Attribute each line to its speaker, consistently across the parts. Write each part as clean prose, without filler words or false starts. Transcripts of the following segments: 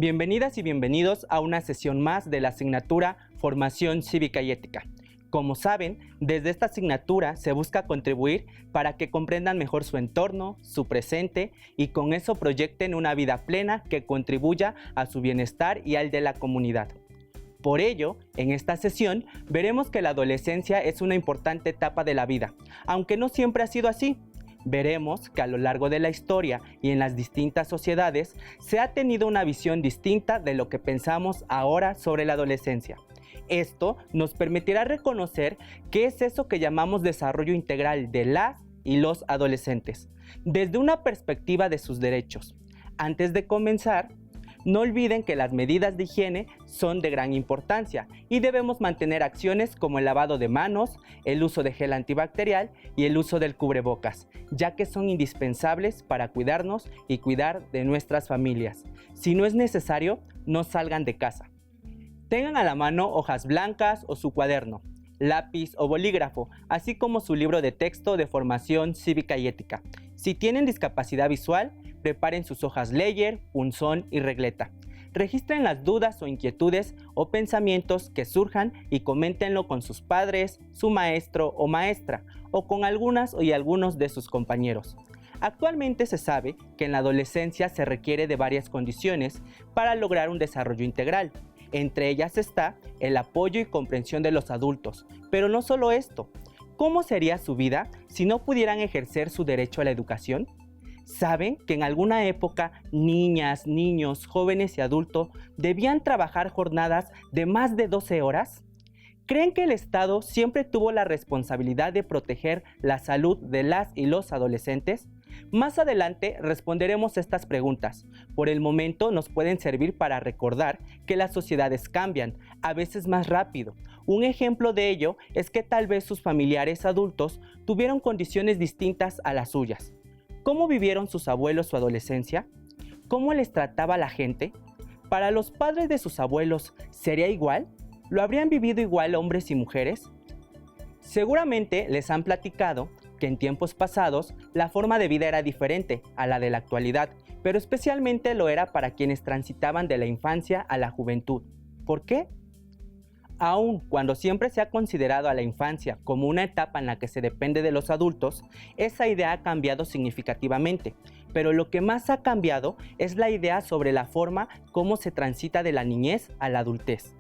Speaker 1: Bienvenidas y bienvenidos a una sesión más de la asignatura Formación Cívica y Ética. Como saben, desde esta asignatura se busca contribuir para que comprendan mejor su entorno, su presente y con eso proyecten una vida plena que contribuya a su bienestar y al de la comunidad. Por ello, en esta sesión veremos que la adolescencia es una importante etapa de la vida, aunque no siempre ha sido así. Veremos que a lo largo de la historia y en las distintas sociedades se ha tenido una visión distinta de lo que pensamos ahora sobre la adolescencia. Esto nos permitirá reconocer qué es eso que llamamos desarrollo integral de las y los adolescentes, desde una perspectiva de sus derechos. Antes de comenzar, no olviden que las medidas de higiene son de gran importancia y debemos mantener acciones como el lavado de manos, el uso de gel antibacterial y el uso del cubrebocas, ya que son indispensables para cuidarnos y cuidar de nuestras familias. Si no es necesario, no salgan de casa. Tengan a la mano hojas blancas o su cuaderno, lápiz o bolígrafo, así como su libro de texto de formación cívica y ética. Si tienen discapacidad visual, preparen sus hojas Ledger, punzón y regleta. Registren las dudas o inquietudes o pensamientos que surjan y coméntenlo con sus padres, su maestro o maestra, o con algunas y algunos de sus compañeros. Actualmente se sabe que en la adolescencia se requiere de varias condiciones para lograr un desarrollo integral. Entre ellas está el apoyo y comprensión de los adultos. Pero no solo esto. ¿Cómo sería su vida si no pudieran ejercer su derecho a la educación? ¿Saben que en alguna época niñas, niños, jóvenes y adultos debían trabajar jornadas de más de 12 horas? ¿Creen que el Estado siempre tuvo la responsabilidad de proteger la salud de las y los adolescentes? Más adelante responderemos estas preguntas. Por el momento nos pueden servir para recordar que las sociedades cambian, a veces más rápido. Un ejemplo de ello es que tal vez sus familiares adultos tuvieron condiciones distintas a las suyas. ¿Cómo vivieron sus abuelos su adolescencia? ¿Cómo les trataba la gente? ¿Para los padres de sus abuelos sería igual? ¿Lo habrían vivido igual hombres y mujeres? Seguramente les han platicado que en tiempos pasados la forma de vida era diferente a la de la actualidad, pero especialmente lo era para quienes transitaban de la infancia a la juventud. ¿Por qué? Aun cuando siempre se ha considerado a la infancia como una etapa en la que se depende de los adultos, esa idea ha cambiado significativamente, pero lo que más ha cambiado es la idea sobre la forma como se transita de la niñez a la adultez.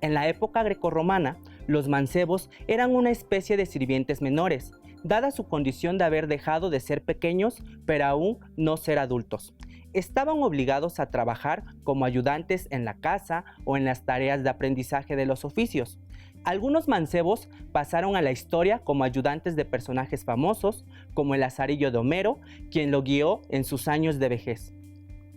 Speaker 1: En la época grecorromana, los mancebos eran una especie de sirvientes menores, dada su condición de haber dejado de ser pequeños, pero aún no ser adultos. Estaban obligados a trabajar como ayudantes en la casa o en las tareas de aprendizaje de los oficios. Algunos mancebos pasaron a la historia como ayudantes de personajes famosos, como el Lazarillo de Homero, quien lo guió en sus años de vejez.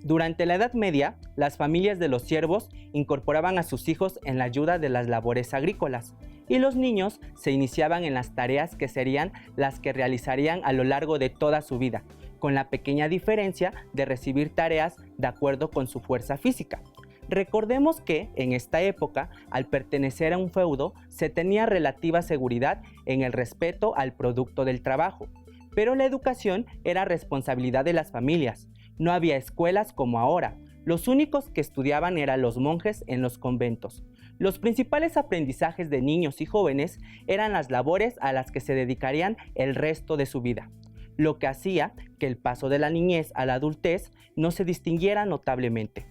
Speaker 1: Durante la Edad Media, las familias de los siervos incorporaban a sus hijos en la ayuda de las labores agrícolas, y los niños se iniciaban en las tareas que serían las que realizarían a lo largo de toda su vida, con la pequeña diferencia de recibir tareas de acuerdo con su fuerza física. Recordemos que, en esta época, al pertenecer a un feudo, se tenía relativa seguridad en el respeto al producto del trabajo, pero la educación era responsabilidad de las familias. No había escuelas como ahora. Los únicos que estudiaban eran los monjes en los conventos. Los principales aprendizajes de niños y jóvenes eran las labores a las que se dedicarían el resto de su vida, lo que hacía que el paso de la niñez a la adultez no se distinguiera notablemente.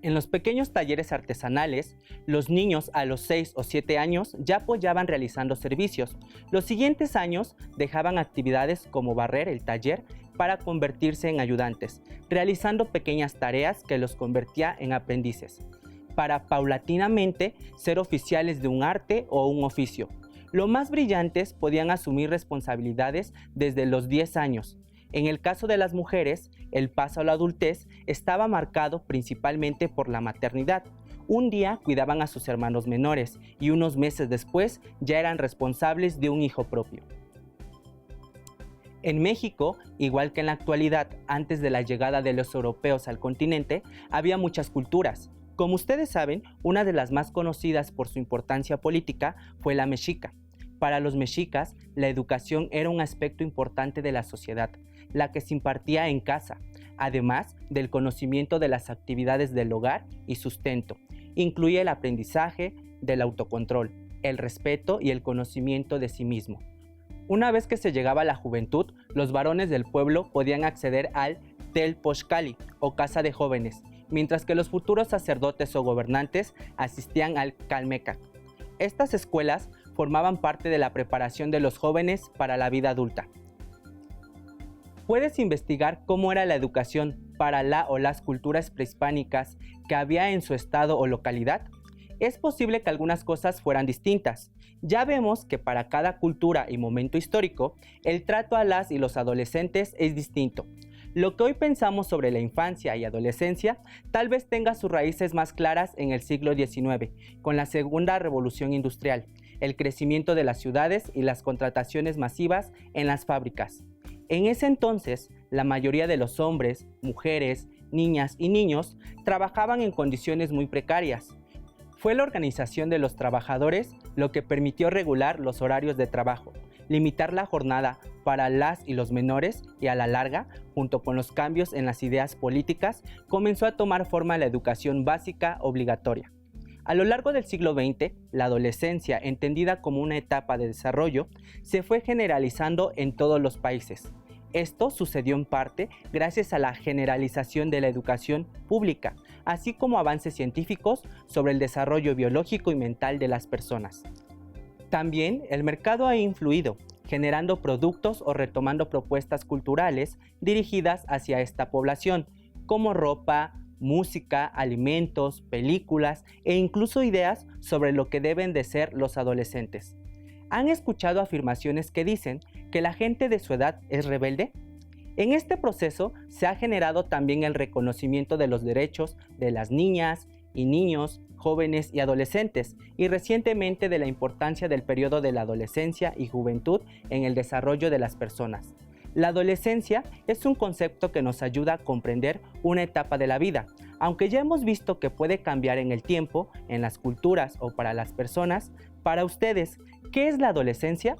Speaker 1: En los pequeños talleres artesanales, los niños a los 6 o 7 años ya apoyaban realizando servicios. Los siguientes años dejaban actividades como barrer el taller para convertirse en ayudantes, realizando pequeñas tareas que los convertía en aprendices, para paulatinamente ser oficiales de un arte o un oficio. Los más brillantes podían asumir responsabilidades desde los 10 años. En el caso de las mujeres, el paso a la adultez estaba marcado principalmente por la maternidad. Un día cuidaban a sus hermanos menores y unos meses después ya eran responsables de un hijo propio. En México, igual que en la actualidad, antes de la llegada de los europeos al continente, había muchas culturas. Como ustedes saben, una de las más conocidas por su importancia política fue la mexica. Para los mexicas, la educación era un aspecto importante de la sociedad, la que se impartía en casa. además del conocimiento de las actividades del hogar y sustento. Incluye el aprendizaje del autocontrol, el respeto y el conocimiento de sí mismo. Una vez que se llegaba a la juventud, los varones del pueblo podían acceder al Tel Poshkali o casa de jóvenes, mientras que los futuros sacerdotes o gobernantes asistían al Kalmekak. Estas escuelas formaban parte de la preparación de los jóvenes para la vida adulta. ¿Puedes investigar cómo era la educación para la o las culturas prehispánicas que había en su estado o localidad? Es posible que algunas cosas fueran distintas. Ya vemos que para cada cultura y momento histórico, el trato a las y los adolescentes es distinto. Lo que hoy pensamos sobre la infancia y adolescencia tal vez tenga sus raíces más claras en el siglo XIX, con la Segunda Revolución Industrial, el crecimiento de las ciudades y las contrataciones masivas en las fábricas. En ese entonces, la mayoría de los hombres, mujeres, niñas y niños trabajaban en condiciones muy precarias. Fue la organización de los trabajadores lo que permitió regular los horarios de trabajo, limitar la jornada para las y los menores y a la larga, junto con los cambios en las ideas políticas, comenzó a tomar forma la educación básica obligatoria. A lo largo del siglo XX, la adolescencia, entendida como una etapa de desarrollo, se fue generalizando en todos los países. Esto sucedió en parte gracias a la generalización de la educación pública, así como avances científicos sobre el desarrollo biológico y mental de las personas. También el mercado ha influido, generando productos o retomando propuestas culturales dirigidas hacia esta población, como ropa, música, alimentos, películas e incluso ideas sobre lo que deben de ser los adolescentes. ¿Han escuchado afirmaciones que dicen que la gente de su edad es rebelde? En este proceso se ha generado también el reconocimiento de los derechos de las niñas y niños, jóvenes y adolescentes, y recientemente de la importancia del periodo de la adolescencia y juventud en el desarrollo de las personas. La adolescencia es un concepto que nos ayuda a comprender una etapa de la vida, aunque ya hemos visto que puede cambiar en el tiempo, en las culturas o para las personas. Para ustedes, ¿qué es la adolescencia?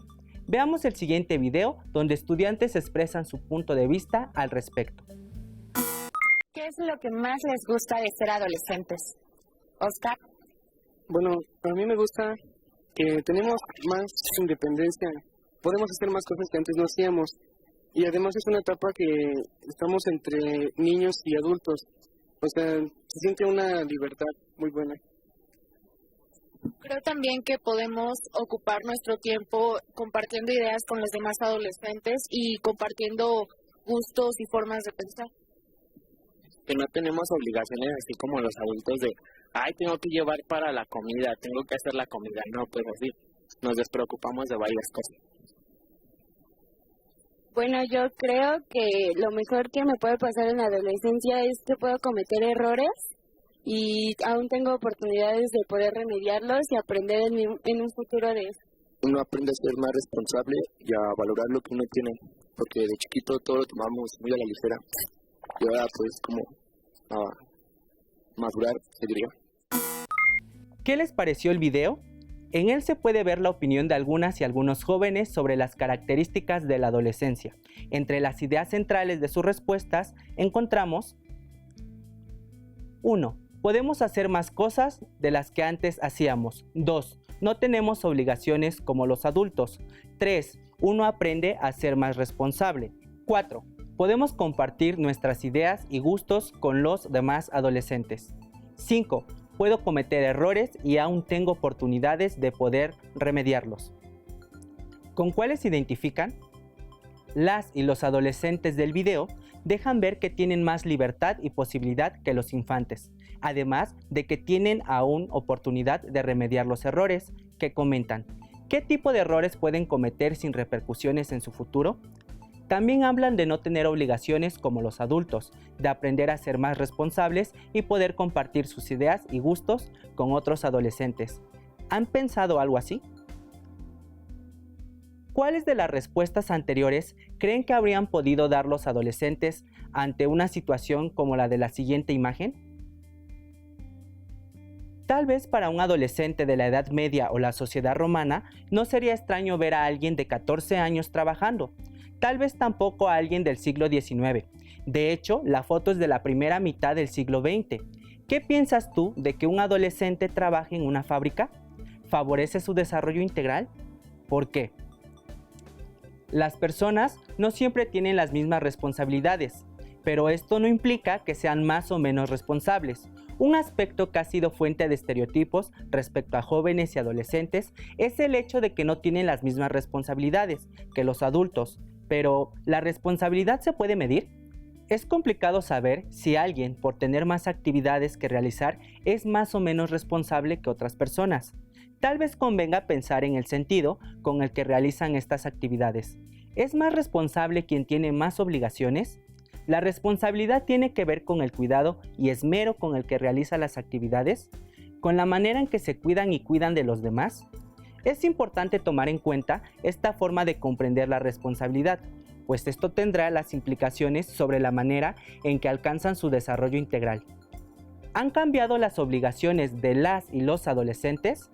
Speaker 1: Veamos el siguiente video donde estudiantes expresan su punto de vista al respecto.
Speaker 2: ¿Qué es lo que más les gusta de ser adolescentes? Oscar.
Speaker 3: Bueno, a mí me gusta que tenemos más independencia, podemos hacer más cosas que antes no hacíamos, y además es una etapa que estamos entre niños y adultos, o sea, se siente una libertad muy buena.
Speaker 2: Creo también que podemos ocupar nuestro tiempo compartiendo ideas con los demás adolescentes y compartiendo gustos y formas de pensar.
Speaker 4: Que no tenemos obligaciones así como los adultos de, ay, tengo que llevar para la comida, tengo que hacer la comida. No, pues así, nos despreocupamos de varias cosas.
Speaker 5: Bueno, yo creo que lo mejor que me puede pasar en la adolescencia es que puedo cometer errores y aún tengo oportunidades de poder remediarlos y aprender en un futuro de eso.
Speaker 6: Uno aprende a ser más responsable y a valorar lo que uno tiene, porque de chiquito todo lo tomamos muy a la ligera. Y ahora pues como a madurar, se diría.
Speaker 1: ¿Qué les pareció el video? En él se puede ver la opinión de algunas y algunos jóvenes sobre las características de la adolescencia. Entre las ideas centrales de sus respuestas encontramos 1. Podemos hacer más cosas de las que antes hacíamos. 2. No tenemos obligaciones como los adultos. 3. Uno aprende a ser más responsable. 4. Podemos compartir nuestras ideas y gustos con los demás adolescentes. 5. Puedo cometer errores y aún tengo oportunidades de poder remediarlos. ¿Con cuáles se identifican? Las y los adolescentes del video dejan ver que tienen más libertad y posibilidad que los infantes, además de que tienen aún oportunidad de remediar los errores que comentan. ¿Qué tipo de errores pueden cometer sin repercusiones en su futuro? También hablan de no tener obligaciones como los adultos, de aprender a ser más responsables y poder compartir sus ideas y gustos con otros adolescentes. ¿Han pensado algo así? ¿Cuáles de las respuestas anteriores creen que habrían podido dar los adolescentes ante una situación como la de la siguiente imagen? Tal vez para un adolescente de la Edad Media o la sociedad romana no sería extraño ver a alguien de 14 años trabajando. Tal vez tampoco a alguien del siglo XIX, De hecho, la foto es de la primera mitad del siglo XX. ¿Qué piensas tú de que un adolescente trabaje en una fábrica? ¿Favorece su desarrollo integral? ¿Por qué? Las personas no siempre tienen las mismas responsabilidades, pero esto no implica que sean más o menos responsables. Un aspecto que ha sido fuente de estereotipos respecto a jóvenes y adolescentes es el hecho de que no tienen las mismas responsabilidades que los adultos. Pero, ¿la responsabilidad se puede medir? Es complicado saber si alguien, por tener más actividades que realizar, es más o menos responsable que otras personas. Tal vez convenga pensar en el sentido con el que realizan estas actividades. ¿Es más responsable quien tiene más obligaciones? ¿La responsabilidad tiene que ver con el cuidado y esmero con el que realiza las actividades? ¿Con la manera en que se cuidan y cuidan de los demás? Es importante tomar en cuenta esta forma de comprender la responsabilidad, pues esto tendrá las implicaciones sobre la manera en que alcanzan su desarrollo integral. ¿Han cambiado las obligaciones de las y los adolescentes?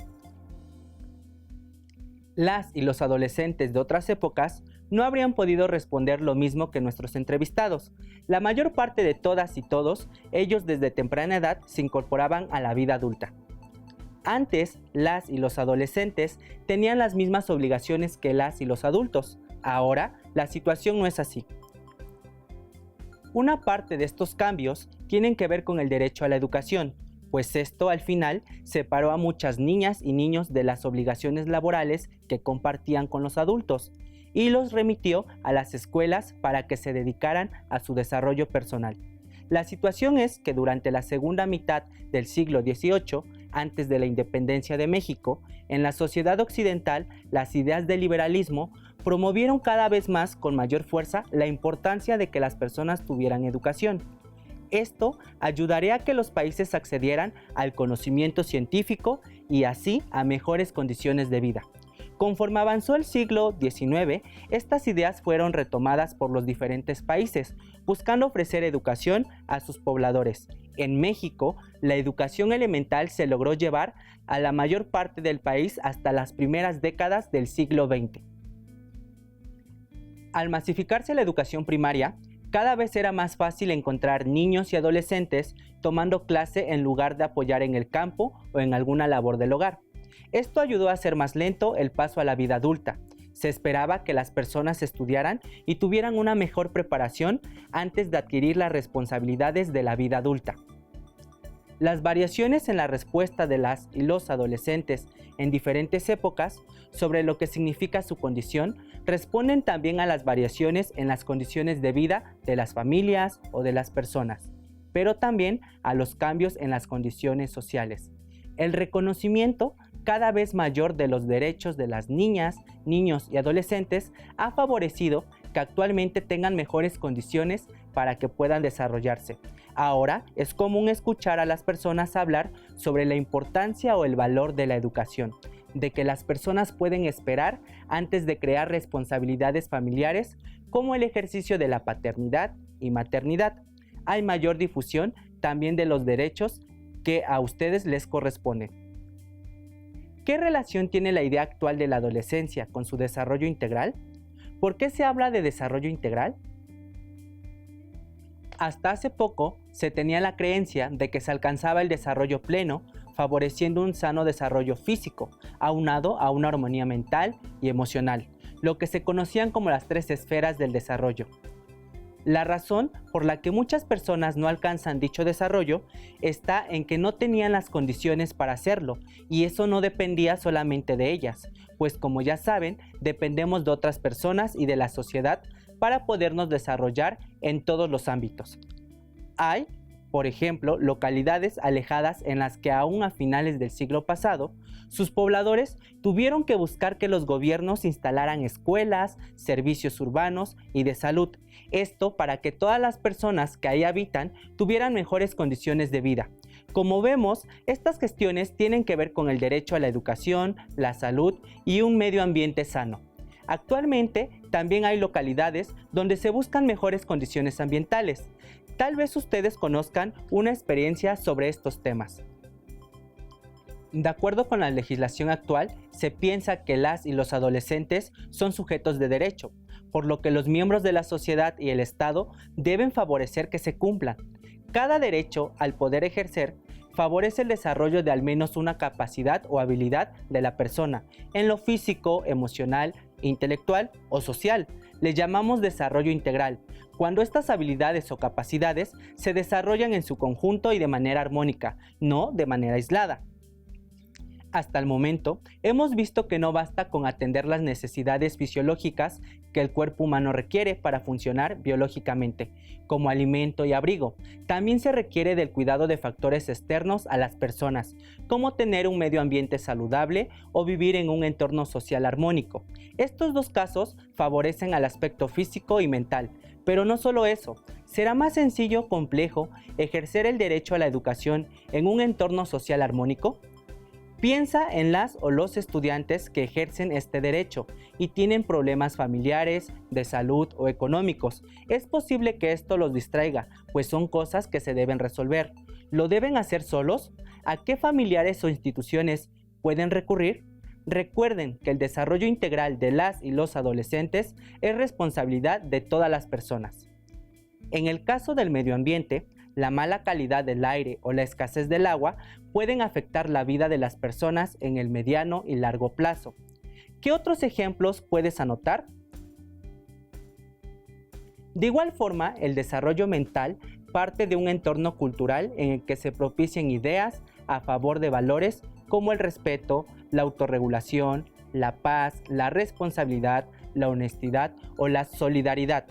Speaker 1: Las y los adolescentes de otras épocas no habrían podido responder lo mismo que nuestros entrevistados. La mayor parte de todas y todos, ellos desde temprana edad se incorporaban a la vida adulta. Antes, las y los adolescentes tenían las mismas obligaciones que las y los adultos. Ahora, la situación no es así. Una parte de estos cambios tienen que ver con el derecho a la educación, pues esto al final separó a muchas niñas y niños de las obligaciones laborales que compartían con los adultos y los remitió a las escuelas para que se dedicaran a su desarrollo personal. La situación es que durante la segunda mitad del siglo XVIII, antes de la independencia de México, en la sociedad occidental, las ideas del liberalismo promovieron cada vez más con mayor fuerza la importancia de que las personas tuvieran educación. Esto ayudaría a que los países accedieran al conocimiento científico y así a mejores condiciones de vida. Conforme avanzó el siglo XIX, estas ideas fueron retomadas por los diferentes países, buscando ofrecer educación a sus pobladores. En México, la educación elemental se logró llevar a la mayor parte del país hasta las primeras décadas del siglo XX. Al masificarse la educación primaria, cada vez era más fácil encontrar niños y adolescentes tomando clase en lugar de apoyar en el campo o en alguna labor del hogar. Esto ayudó a hacer más lento el paso a la vida adulta. Se esperaba que las personas estudiaran y tuvieran una mejor preparación antes de adquirir las responsabilidades de la vida adulta. Las variaciones en la respuesta de las y los adolescentes en diferentes épocas sobre lo que significa su condición responden también a las variaciones en las condiciones de vida de las familias o de las personas, pero también a los cambios en las condiciones sociales. El reconocimiento cada vez mayor de los derechos de las niñas, niños y adolescentes ha favorecido que actualmente tengan mejores condiciones para que puedan desarrollarse. Ahora es común escuchar a las personas hablar sobre la importancia o el valor de la educación, de que las personas pueden esperar antes de crear responsabilidades familiares como el ejercicio de la paternidad y maternidad. Hay mayor difusión también de los derechos que a ustedes les corresponden. ¿Qué relación tiene la idea actual de la adolescencia con su desarrollo integral? ¿Por qué se habla de desarrollo integral? Hasta hace poco se tenía la creencia de que se alcanzaba el desarrollo pleno, favoreciendo un sano desarrollo físico, aunado a una armonía mental y emocional, lo que se conocían como las 3 esferas del desarrollo. La razón por la que muchas personas no alcanzan dicho desarrollo está en que no tenían las condiciones para hacerlo, y eso no dependía solamente de ellas, pues como ya saben, dependemos de otras personas y de la sociedad para podernos desarrollar en todos los ámbitos. Hay, por ejemplo, localidades alejadas en las que aún a finales del siglo pasado, sus pobladores tuvieron que buscar que los gobiernos instalaran escuelas, servicios urbanos y de salud. Esto para que todas las personas que ahí habitan tuvieran mejores condiciones de vida. Como vemos, estas gestiones tienen que ver con el derecho a la educación, la salud y un medio ambiente sano. Actualmente también hay localidades donde se buscan mejores condiciones ambientales. Tal vez ustedes conozcan una experiencia sobre estos temas. De acuerdo con la legislación actual, se piensa que las y los adolescentes son sujetos de derecho, por lo que los miembros de la sociedad y el Estado deben favorecer que se cumplan. Cada derecho, al poder ejercer, favorece el desarrollo de al menos una capacidad o habilidad de la persona, en lo físico, emocional, intelectual o social. Le llamamos desarrollo integral, cuando estas habilidades o capacidades se desarrollan en su conjunto y de manera armónica, no de manera aislada. Hasta el momento, hemos visto que no basta con atender las necesidades fisiológicas que el cuerpo humano requiere para funcionar biológicamente, como alimento y abrigo. También se requiere del cuidado de factores externos a las personas, como tener un medio ambiente saludable o vivir en un entorno social armónico. Estos dos casos favorecen al aspecto físico y mental, pero no solo eso. ¿Será más sencillo o complejo ejercer el derecho a la educación en un entorno social armónico? Piensa en las o los estudiantes que ejercen este derecho y tienen problemas familiares, de salud o económicos. Es posible que esto los distraiga, pues son cosas que se deben resolver. ¿Lo deben hacer solos? ¿A qué familiares o instituciones pueden recurrir? Recuerden que el desarrollo integral de las y los adolescentes es responsabilidad de todas las personas. En el caso del medio ambiente, la mala calidad del aire o la escasez del agua pueden afectar la vida de las personas en el mediano y largo plazo. ¿Qué otros ejemplos puedes anotar? De igual forma, el desarrollo mental parte de un entorno cultural en el que se propician ideas a favor de valores como el respeto, la autorregulación, la paz, la responsabilidad, la honestidad o la solidaridad,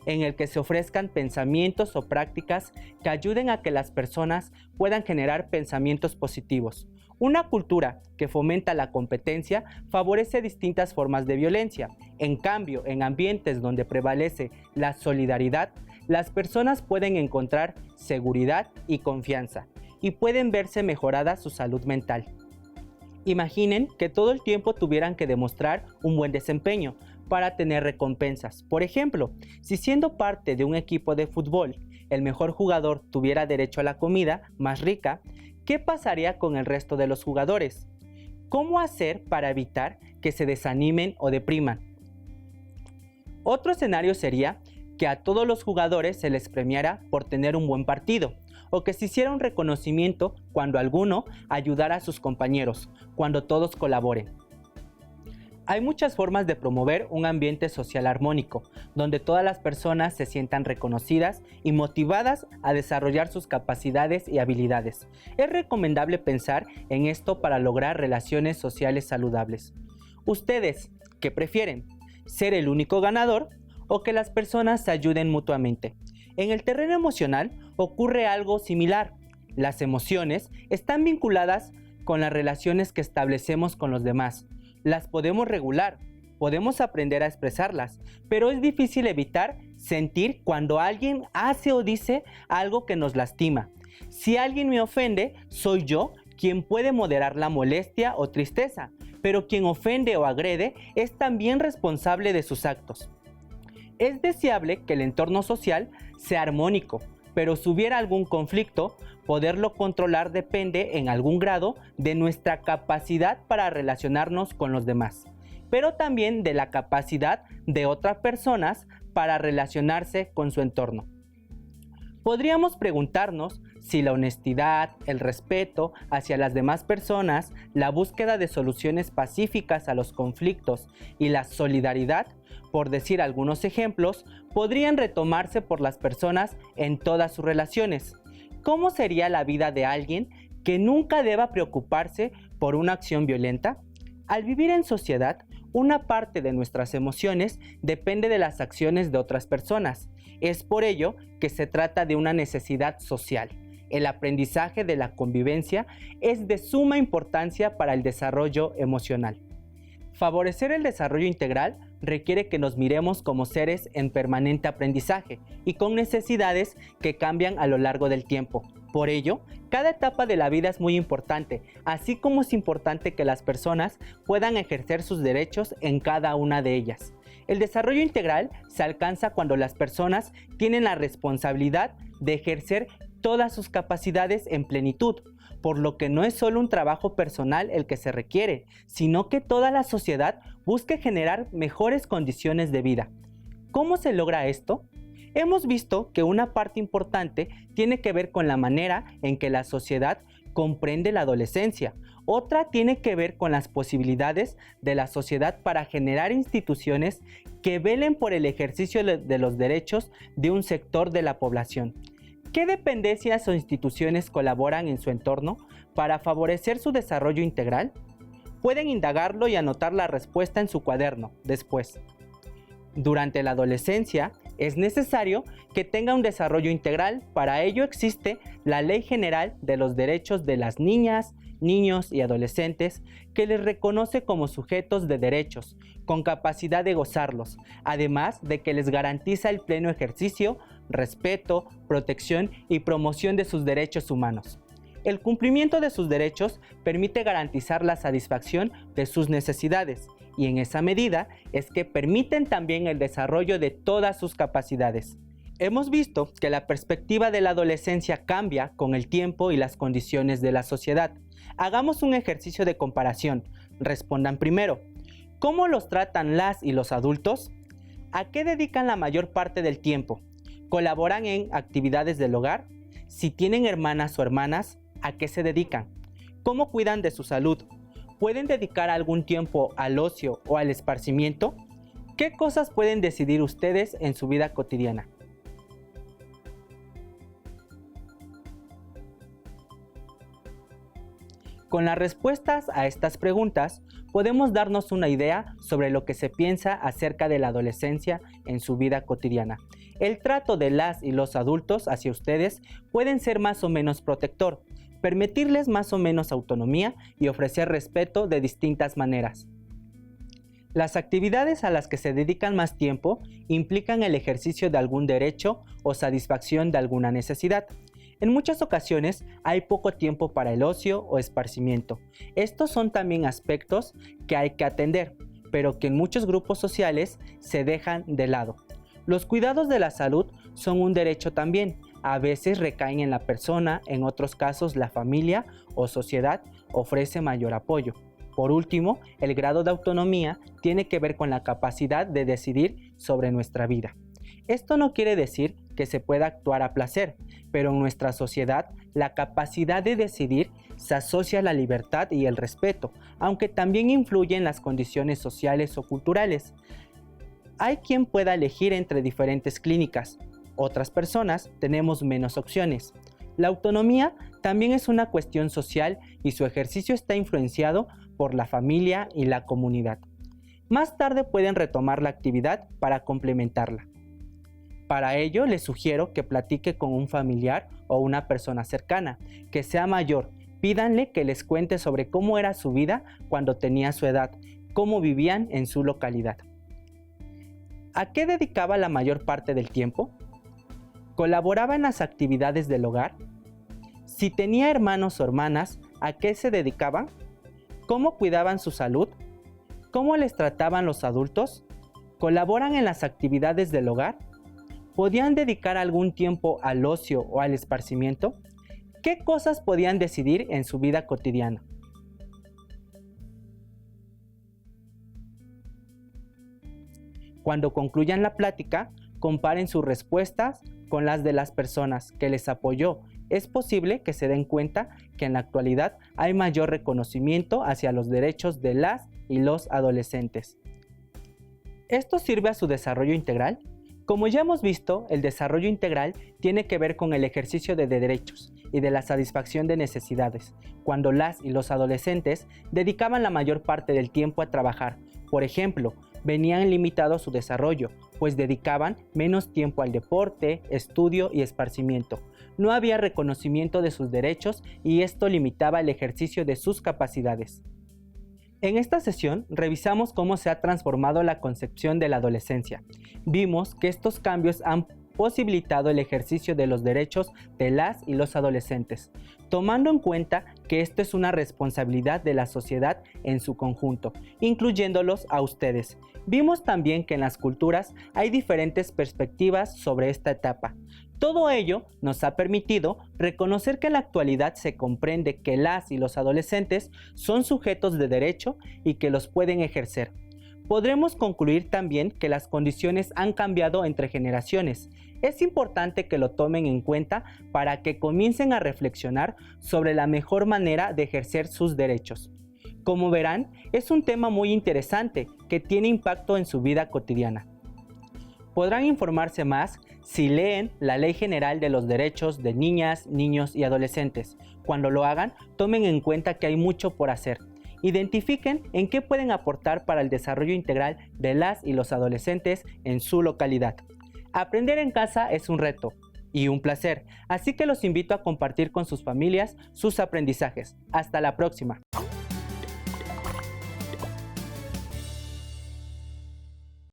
Speaker 1: en el que se ofrezcan pensamientos o prácticas que ayuden a que las personas puedan generar pensamientos positivos. Una cultura que fomenta la competencia favorece distintas formas de violencia. En cambio, en ambientes donde prevalece la solidaridad, las personas pueden encontrar seguridad y confianza, y pueden verse mejorada su salud mental. Imaginen que todo el tiempo tuvieran que demostrar un buen desempeño para tener recompensas. Por ejemplo, si siendo parte de un equipo de fútbol, el mejor jugador tuviera derecho a la comida más rica, ¿qué pasaría con el resto de los jugadores? ¿Cómo hacer para evitar que se desanimen o depriman? Otro escenario sería que a todos los jugadores se les premiara por tener un buen partido, o que se hiciera un reconocimiento cuando alguno ayudara a sus compañeros, cuando todos colaboren. Hay muchas formas de promover un ambiente social armónico, donde todas las personas se sientan reconocidas y motivadas a desarrollar sus capacidades y habilidades. Es recomendable pensar en esto para lograr relaciones sociales saludables. ¿Ustedes qué prefieren? ¿Ser el único ganador o que las personas se ayuden mutuamente? En el terreno emocional ocurre algo similar. Las emociones están vinculadas con las relaciones que establecemos con los demás. Las podemos regular, podemos aprender a expresarlas, pero es difícil evitar sentir cuando alguien hace o dice algo que nos lastima. Si alguien me ofende, soy yo quien puede moderar la molestia o tristeza, pero quien ofende o agrede es también responsable de sus actos. Es deseable que el entorno social sea armónico, pero si hubiera algún conflicto, poderlo controlar depende en algún grado de nuestra capacidad para relacionarnos con los demás, pero también de la capacidad de otras personas para relacionarse con su entorno. Podríamos preguntarnos si la honestidad, el respeto hacia las demás personas, la búsqueda de soluciones pacíficas a los conflictos y la solidaridad, por decir algunos ejemplos, podrían retomarse por las personas en todas sus relaciones. ¿Cómo sería la vida de alguien que nunca deba preocuparse por una acción violenta? Al vivir en sociedad, una parte de nuestras emociones depende de las acciones de otras personas. Es por ello que se trata de una necesidad social. El aprendizaje de la convivencia es de suma importancia para el desarrollo emocional. Favorecer el desarrollo integral requiere que nos miremos como seres en permanente aprendizaje y con necesidades que cambian a lo largo del tiempo. Por ello, cada etapa de la vida es muy importante, así como es importante que las personas puedan ejercer sus derechos en cada una de ellas. El desarrollo integral se alcanza cuando las personas tienen la responsabilidad de ejercer todas sus capacidades en plenitud, por lo que no es solo un trabajo personal el que se requiere, sino que toda la sociedad busque generar mejores condiciones de vida. ¿Cómo se logra esto? Hemos visto que una parte importante tiene que ver con la manera en que la sociedad comprende la adolescencia. Otra tiene que ver con las posibilidades de la sociedad para generar instituciones que velen por el ejercicio de los derechos de un sector de la población. ¿Qué dependencias o instituciones colaboran en su entorno para favorecer su desarrollo integral? Pueden indagarlo y anotar la respuesta en su cuaderno después. Durante la adolescencia es necesario que tenga un desarrollo integral. Para ello existe la Ley General de los Derechos de las Niñas, Niños y Adolescentes, que les reconoce como sujetos de derechos, con capacidad de gozarlos, además de que les garantiza el pleno ejercicio, respeto, protección y promoción de sus derechos humanos. El cumplimiento de sus derechos permite garantizar la satisfacción de sus necesidades, y en esa medida es que permiten también el desarrollo de todas sus capacidades. Hemos visto que la perspectiva de la adolescencia cambia con el tiempo y las condiciones de la sociedad. Hagamos un ejercicio de comparación. Respondan primero, ¿cómo los tratan las y los adultos? ¿A qué dedican la mayor parte del tiempo? ¿Colaboran en actividades del hogar? Si tienen hermanas o hermanas, ¿a qué se dedican? ¿Cómo cuidan de su salud? ¿Pueden dedicar algún tiempo al ocio o al esparcimiento? ¿Qué cosas pueden decidir ustedes en su vida cotidiana? Con las respuestas a estas preguntas, podemos darnos una idea sobre lo que se piensa acerca de la adolescencia en su vida cotidiana. El trato de las y los adultos hacia ustedes pueden ser más o menos protector, permitirles más o menos autonomía y ofrecer respeto de distintas maneras. Las actividades a las que se dedican más tiempo implican el ejercicio de algún derecho o satisfacción de alguna necesidad. En muchas ocasiones hay poco tiempo para el ocio o esparcimiento. Estos son también aspectos que hay que atender, pero que en muchos grupos sociales se dejan de lado. Los cuidados de la salud son un derecho también. A veces recaen en la persona, en otros casos la familia o sociedad ofrece mayor apoyo. Por último, el grado de autonomía tiene que ver con la capacidad de decidir sobre nuestra vida. Esto no quiere decir que se pueda actuar a placer, pero en nuestra sociedad la capacidad de decidir se asocia a la libertad y el respeto, aunque también influye en las condiciones sociales o culturales. Hay quien pueda elegir entre diferentes clínicas, otras personas tenemos menos opciones. La autonomía también es una cuestión social y su ejercicio está influenciado por la familia y la comunidad. Más tarde pueden retomar la actividad para complementarla. Para ello, les sugiero que platique con un familiar o una persona cercana, que sea mayor. Pídanle que les cuente sobre cómo era su vida cuando tenía su edad, cómo vivían en su localidad. ¿A qué dedicaba la mayor parte del tiempo? ¿Colaboraba en las actividades del hogar? Si tenía hermanos o hermanas, ¿a qué se dedicaban? ¿Cómo cuidaban su salud? ¿Cómo les trataban los adultos? ¿Colaboran en las actividades del hogar? ¿Podían dedicar algún tiempo al ocio o al esparcimiento? ¿Qué cosas podían decidir en su vida cotidiana? Cuando concluyan la plática, comparen sus respuestas con las de las personas que les apoyó. Es posible que se den cuenta que en la actualidad hay mayor reconocimiento hacia los derechos de las y los adolescentes. ¿Esto sirve a su desarrollo integral? Como ya hemos visto, el desarrollo integral tiene que ver con el ejercicio de derechos y de la satisfacción de necesidades, cuando las y los adolescentes dedicaban la mayor parte del tiempo a trabajar. Por ejemplo, venían limitado su desarrollo, pues dedicaban menos tiempo al deporte, estudio y esparcimiento. No había reconocimiento de sus derechos y esto limitaba el ejercicio de sus capacidades. En esta sesión revisamos cómo se ha transformado la concepción de la adolescencia. Vimos que estos cambios han posibilitado el ejercicio de los derechos de las y los adolescentes, tomando en cuenta que esto es una responsabilidad de la sociedad en su conjunto, incluyéndolos a ustedes. Vimos también que en las culturas hay diferentes perspectivas sobre esta etapa. Todo ello nos ha permitido reconocer que en la actualidad se comprende que las y los adolescentes son sujetos de derecho y que los pueden ejercer. Podremos concluir también que las condiciones han cambiado entre generaciones. Es importante que lo tomen en cuenta para que comiencen a reflexionar sobre la mejor manera de ejercer sus derechos. Como verán, es un tema muy interesante que tiene impacto en su vida cotidiana. Podrán informarse más si leen la Ley General de los Derechos de Niñas, Niños y Adolescentes. Cuando lo hagan, tomen en cuenta que hay mucho por hacer. Identifiquen en qué pueden aportar para el desarrollo integral de las y los adolescentes en su localidad. Aprender en casa es un reto y un placer, así que los invito a compartir con sus familias sus aprendizajes. Hasta la próxima.